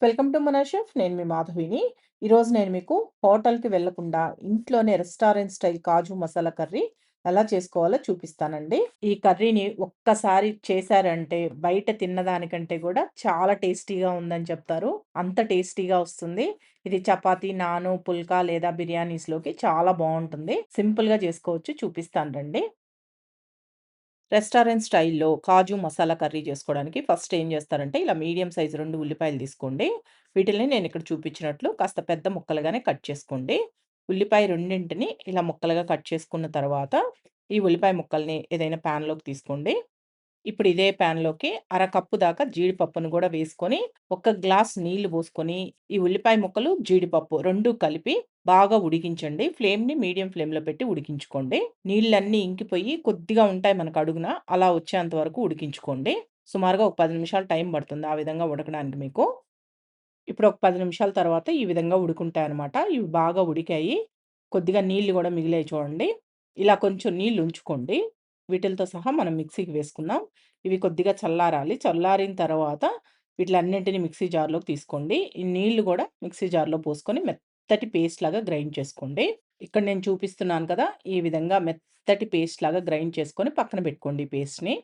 Welcome to మన chef. నేను మీ మాధవిని. ఈరోజు నేను మీకు హోటల్‌కి వెళ్ళకుండా ఇంట్లోనే రెస్టారెంట్ స్టైల్ కాజు మసాలా కర్రీ ఎలా చేసుకోవాలో చూపిస్తానండి. ఈ కర్రీని ఒక్కసారి చేశారంటే బయట తిన్నదానికంటే కూడా చాలా టేస్టీగా ఉందని చెప్తారు. అంత టేస్టీగా వస్తుంది. ఇది చపాతీ, నాను, పుల్కా లేదా బిర్యానీస్‌లోకి చాలా బావుంటుంది. సింపుల్‌గా చేసుకోవచ్చు. చూపిస్తాను రండి. రెస్టారెంట్ స్టైల్‌లో కాజు మసాలా కర్రీ చేసుకోవడానికి ఫస్ట్ ఏం చేస్తారంటే, ఇలా మీడియం సైజ్ 2 ఉల్లిపాయలు తీసుకోండి. వీటిల్ని నేనిక్కడ చూపించినట్లు కాస్త పెద్ద ముక్కలుగానే కట్ చేసుకోండి. ఉల్లిపాయ రెండింటిని ఇలా ముక్కలుగా కట్ చేసుకున్న తర్వాత, ఈ ఉల్లిపాయ ముక్కల్ని ఏదైనా ప్యాన్‌లోకి తీసుకోండి. ఇప్పుడు ఇదే ప్యాన్‌లోకి అరకప్పు దాకా జీడిపప్పును గూడా వేసుకొని, ఒక గ్లాస్ నీళ్లు పోసుకొని, ఈ ఉల్లిపాయ ముక్కలు, జీడిపప్పు 2 కలిపి బాగా ఉడికించండి. ఫ్లేమ్‌ని మీడియం ఫ్లేమ్‌లో పెట్టి ఉడికించుకోండి. నీళ్ళన్నీ ఇంకిపోయి కొద్దిగా ఉంటాయి మనకు అడుగున. అలా వచ్చేంత వరకు ఉడికించుకోండి. సుమారుగా ఒక 10 నిమిషాలు టైం పడుతుంది ఆ విధంగా ఉడకడానికి మీకు. ఇప్పుడు ఒక 10 నిమిషాల తర్వాత ఈ విధంగా ఉడుకుంటాయన్నమాట. ఇవి బాగా ఉడికాయి. కొద్దిగా నీళ్లు గూడా మిగిలాయి చూడండి. ఇలా కొంచెం నీళ్లు ఉంచుకోండి. వీటిలతో సహా మనం మిక్సీకి వేసుకుందాం. ఇవి కొద్దిగా చల్లారాలి. చల్లారిన తర్వాత వీటిలన్నింటిని మిక్సీ జార్‌లోకి తీసుకోండి. ఈ నీళ్లు గూడా మిక్సీ జార్‌లో పోసుకొని మెత్తటి పేస్ట్ లాగా గ్రైండ్ చేసుకోండి. ఇక్కడ నేను చూపిస్తున్నాను కదా! ఈ విధంగా మెత్తటి పేస్ట్ లాగా గ్రైండ్ చేసుకొని పక్కన పెట్టుకోండి ఈ పేస్ట్‌ని.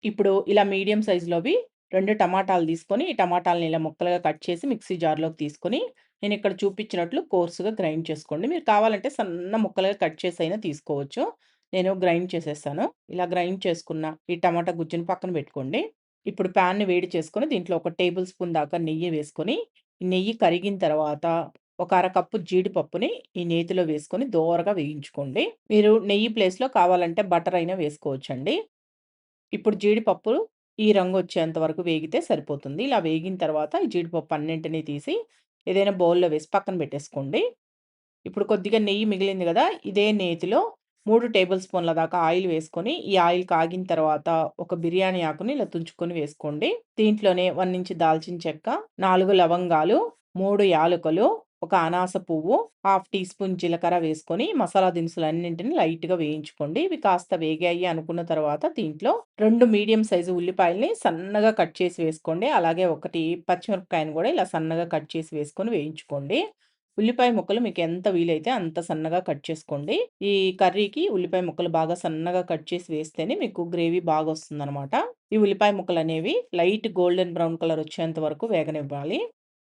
ఇప్పుడు ఇలా మీడియం సైజులోవి 2 టమాటాలు తీసుకొని, ఈ టమాటాలని ఇలా ముక్కలుగా కట్ చేసి మిక్సీ జార్‌లోకి తీసుకొని, నేనిక్కడ చూపించినట్లు కోర్స్‌గా గ్రైండ్ చేసుకోండి. మీరు కావాలంటే సన్న ముక్కలుగా కట్ చేసైనా తీసుకోవచ్చు. నేను గ్రైండ్ చేసేసాను. ఇలా గ్రైండ్ చేసుకున్న ఈ టమాటా గుజ్జుని పక్కన పెట్టుకోండి. ఇప్పుడు ప్యాన్‌ని వేడి చేసుకొని, దీంట్లో ఒక టేబుల్ స్పూన్ దాకా నెయ్యి వేసుకొని, ఈ నెయ్యి కరిగిన తర్వాత ఒక అరకప్పు జీడిపప్పుని ఈ నేతిలో వేసుకొని దోరగా వేయించుకోండి. మీరు నెయ్యి ప్లేస్‌లో కావాలంటే బటర్ అయినా వేసుకోవచ్చండి. ఇప్పుడు జీడిపప్పు ఈ రంగొచ్చేంత వరకు వేగితే సరిపోతుంది. ఇలా వేగిన తర్వాత ఈ జీడిపప్పు అన్నింటిని తీసి ఏదైనా బౌల్‌లో వేసి పక్కన పెట్టేసుకోండి. ఇప్పుడు కొద్దిగా నెయ్యి మిగిలింది గదా! ఇదే నేతిలో 3 టేబుల్ స్పూన్ల దాకా ఆయిల్ వేసుకొని, ఈ ఆయిల్ కాగిన తర్వాత ఒక బిర్యానీ ఆకుని ఇలా తుంచుకొని వేసుకోండి. దీంట్లోనే 1 ఇంచు దాల్చిన చెక్క, 4 లవంగాలు, 3 యాలకులు, ఒక అనాస పువ్వు, హాఫ్ టీ స్పూన్ జీలకర్ర వేసుకొని మసాలా దినుసులన్నింటిని లైట్‌గా వేయించుకోండి. ఇవి కాస్త వేగాయి అనుకున్న తర్వాత దీంట్లో 2 మీడియం సైజు ఉల్లిపాయల్ని సన్నగా కట్ చేసి వేసుకోండి. అలాగే ఒకటి పచ్చిమిరపకాయను గూడా ఇలా సన్నగా కట్ చేసి వేసుకొని వేయించుకోండి. ఉల్లిపాయ ముక్కలు మీకెంత వీలైతే అంత సన్నగా కట్ చేసుకోండి. ఈ కర్రీకి ఉల్లిపాయ ముక్కలు బాగా సన్నగా కట్ చేసి వేస్తేనే మీకు గ్రేవీ బాగొస్తుందనమాట. ఈ ఉల్లిపాయ ముక్కలనేవి లైట్ గోల్డెన్ బ్రౌన్ కలర్ వచ్చేంత వరకు వేగనివ్వాలి.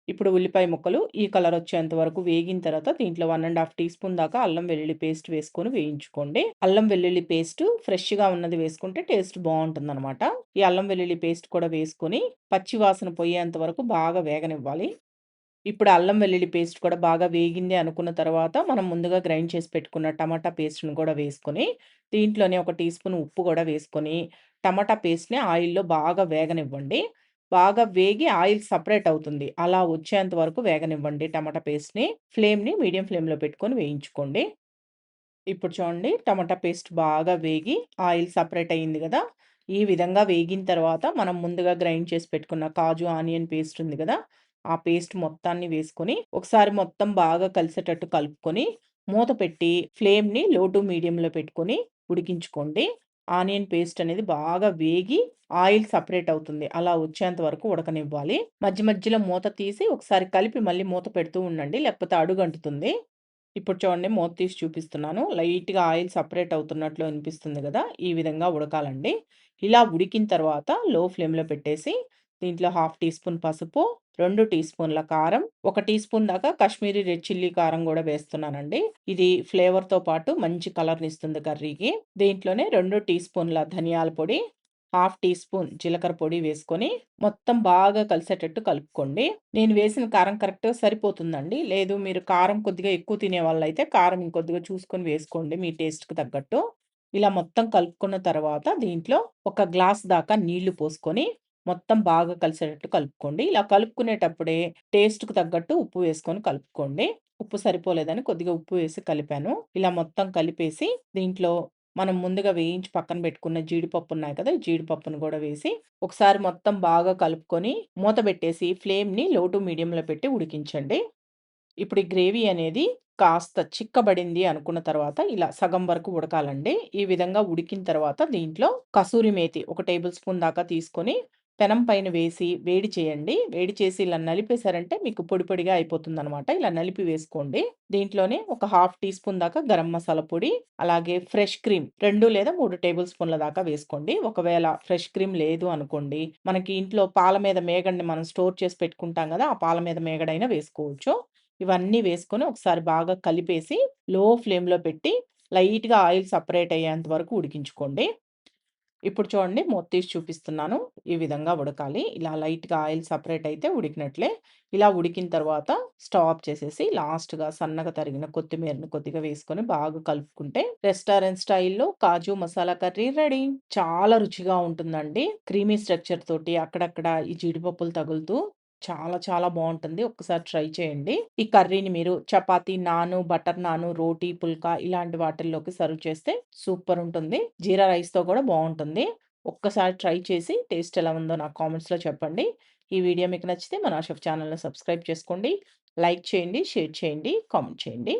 ఇప్పుడు ఉల్లిపాయ ముక్కలు ఈ కలర్ వచ్చేంత వరకు వేగిన తర్వాత దీంట్లో 1 ½ టీ స్పూన్ దాకా అల్లం వెల్లుల్లి పేస్ట్ వేసుకొని వేయించుకోండి. అల్లం వెల్లుల్లి పేస్ట్ ఫ్రెష్‌గా ఉన్నది వేసుకుంటే టేస్ట్ బావుంటుందనమాట. ఈ అల్లం వెల్లుల్లి పేస్ట్ కూడా వేసుకొని పచ్చి వాసన పోయేంత వరకు బాగా వేగనివ్వాలి. ఇప్పుడు అల్లం వెల్లుల్లి పేస్ట్ కూడా బాగా వేగింది అనుకున్న తర్వాత, మనం ముందుగా గ్రైండ్ చేసి పెట్టుకున్న టమాటా పేస్ట్‌ని కూడా వేసుకొని, దీంట్లోనే ఒక టీ స్పూన్ ఉప్పు గూడా వేసుకొని, టమాటా పేస్ట్‌ని ఆయిల్‌లో బాగా వేగనివ్వండి. బాగా వేగి ఆయిల్ సెపరేట్ అవుతుంది. అలా వచ్చేంత వరకు వేగనివ్వండి టమాటా పేస్ట్‌ని. ఫ్లేమ్‌ని మీడియం ఫ్లేమ్‌లో పెట్టుకొని వేయించుకోండి. ఇప్పుడు చూడండి టమాటా పేస్ట్ బాగా వేగి ఆయిల్ సెపరేట్ అయింది గదా! ఈ విధంగా వేగిన తర్వాత మనం ముందుగా గ్రైండ్ చేసి పెట్టుకున్న కాజు, ఆనియన్ పేస్ట్ ఉంది గదా! ఆ పేస్ట్ మొత్తాన్ని వేసుకొని ఒకసారి మొత్తం బాగా కలిసేటట్టు కలుపుకొని మూత పెట్టి ఫ్లేమ్‌ని లో టు మీడియంలో పెట్టుకొని ఉడికించుకోండి. ఆనియన్ పేస్ట్ అనేది బాగా వేగి ఆయిల్ సెపరేట్ అవుతుంది. అలా వచ్చేంత వరకు ఉడకనివ్వాలి. మధ్య మధ్యలో మూత తీసి ఒకసారి కలిపి మళ్ళీ మూత పెడుతూ ఉండండి. లేకపోతే అడుగంటుతుంది. ఇప్పుడు చూడండి మూత తీసి చూపిస్తున్నాను. లైట్‌గా ఆయిల్ సెపరేట్ అవుతున్నట్లు అనిపిస్తుంది గదా! ఈ విధంగా ఉడకాలండి. ఇలా ఉడికిన తర్వాత లో ఫ్లేమ్‌లో పెట్టేసి దీంట్లో హాఫ్ టీ స్పూన్ పసుపు, 2 టీ స్పూన్ల కారం, 1 టీ స్పూన్ దాకా కాశ్మీరీ రెడ్ చిల్లీ కారం గూడా వేస్తున్నానండి. ఇది ఫ్లేవర్‌తో పాటు మంచి కలర్‌నిస్తుంది కర్రీకి. దీంట్లోనే 2 టీ స్పూన్ల ధనియాల పొడి, హాఫ్ టీ స్పూన్ జీలకర్ర పొడి వేసుకొని మొత్తం బాగా కలిసేటట్టు కలుపుకోండి. నేను వేసిన కారం కరెక్ట్‌గా సరిపోతుందండి. లేదు మీరు కారం కొద్దిగా ఎక్కువ తినేవాళ్ళైతే కారం ఇంకొద్దిగా చూసుకొని వేసుకోండి మీ టేస్ట్‌కి తగ్గట్టు. ఇలా మొత్తం కలుపుకున్న తర్వాత దీంట్లో ఒక గ్లాస్ దాకా నీళ్లు పోసుకొని మొత్తం బాగా కలిసేటట్టు కలుపుకోండి. ఇలా కలుపుకునేటప్పుడే టేస్ట్‌కి తగ్గట్టు ఉప్పు వేసుకొని కలుపుకోండి. ఉప్పు సరిపోలేదని కొద్దిగా ఉప్పు వేసి కలిపాను. ఇలా మొత్తం కలిపేసి దీంట్లో మనం ముందుగా వేయించి పక్కన పెట్టుకున్న జీడిపప్పు ఉన్నాయి కదా! ఈ జీడిపప్పును గూడా వేసి ఒకసారి మొత్తం బాగా కలుపుకొని మూత పెట్టేసి ఫ్లేమ్‌ని లో టు మీడియంలో పెట్టి ఉడికించండి. ఇప్పుడు ఈ గ్రేవీ అనేది కాస్త చిక్కబడింది అనుకున్న తర్వాత ఇలా సగం వరకు ఉడకాలండి. ఈ విధంగా ఉడికిన తర్వాత దీంట్లో కసూరి మేతి ఒక టేబుల్ స్పూన్ దాకా తీసుకొని పెనం పైన వేసి వేడి చేయండి. వేడి చేసి ఇలా నలిపేసారంటే మీకు పొడి పొడిగా అయిపోతుందనమాట. ఇలా నలిపి వేసుకోండి. దీంట్లోనే ఒక హాఫ్ టీ స్పూన్ దాకా గరం మసాలా పొడి, అలాగే ఫ్రెష్ క్రీమ్ 2 లేదా 3 టేబుల్ స్పూన్ల దాకా వేసుకోండి. ఒకవేళ ఫ్రెష్ క్రీమ్ లేదు అనుకోండి, మనకి ఇంట్లో పాల మీద మీగడని మనం స్టోర్ చేసి పెట్టుకుంటాం గదా! ఆ పాల మీద మీగడైనా వేసుకోవచ్చు. ఇవన్నీ వేసుకొని ఒకసారి బాగా కలిపేసి లో ఫ్లేమ్‌లో పెట్టి లైట్‌గా ఆయిల్ సెపరేట్ అయ్యేంత వరకు ఉడికించుకోండి. ఇప్పుడు చూడండి మూత తీసి చూపిస్తున్నాను. ఈ విధంగా ఉడకాలి. ఇలా లైట్‌గా ఆయిల్ సెపరేట్ అయితే ఉడికినట్లే. ఇలా ఉడికిన తర్వాత స్టవ్ ఆఫ్ చేసేసి లాస్ట్‌గా సన్నగా తరిగిన కొత్తిమీరని కొద్దిగా వేసుకొని బాగా కలుపుకుంటే రెస్టారెంట్ స్టైల్‌లో కాజు మసాలా కర్రీ రెడీ. చాలా రుచిగా ఉంటుందండి. క్రీమీ స్ట్రక్చర్ తోటి అక్కడక్కడ ఈ జీడిపప్పులు తగులుతూ చాలా చాలా బావుంటుంది. ఒక్కసారి ట్రై చేయండి. ఈ కర్రీని మీరు చపాతీ, నాను, బటర్ నాను, రోటీ, పుల్కా ఇలాంటి వాటిల్లోకి సర్వ్ చేస్తే సూపర్ ఉంటుంది. జీరా రైస్‌తో కూడా బావుంటుంది. ఒక్కసారి ట్రై చేసి టేస్ట్ ఎలా ఉందో నాకు కామెంట్స్‌లో చెప్పండి. ఈ వీడియో మీకు నచ్చితే మన షెఫ్ ఛానెల్‌ని సబ్స్క్రైబ్ చేసుకోండి. లైక్ చేయండి, షేర్ చేయండి, కామెంట్ చేయండి.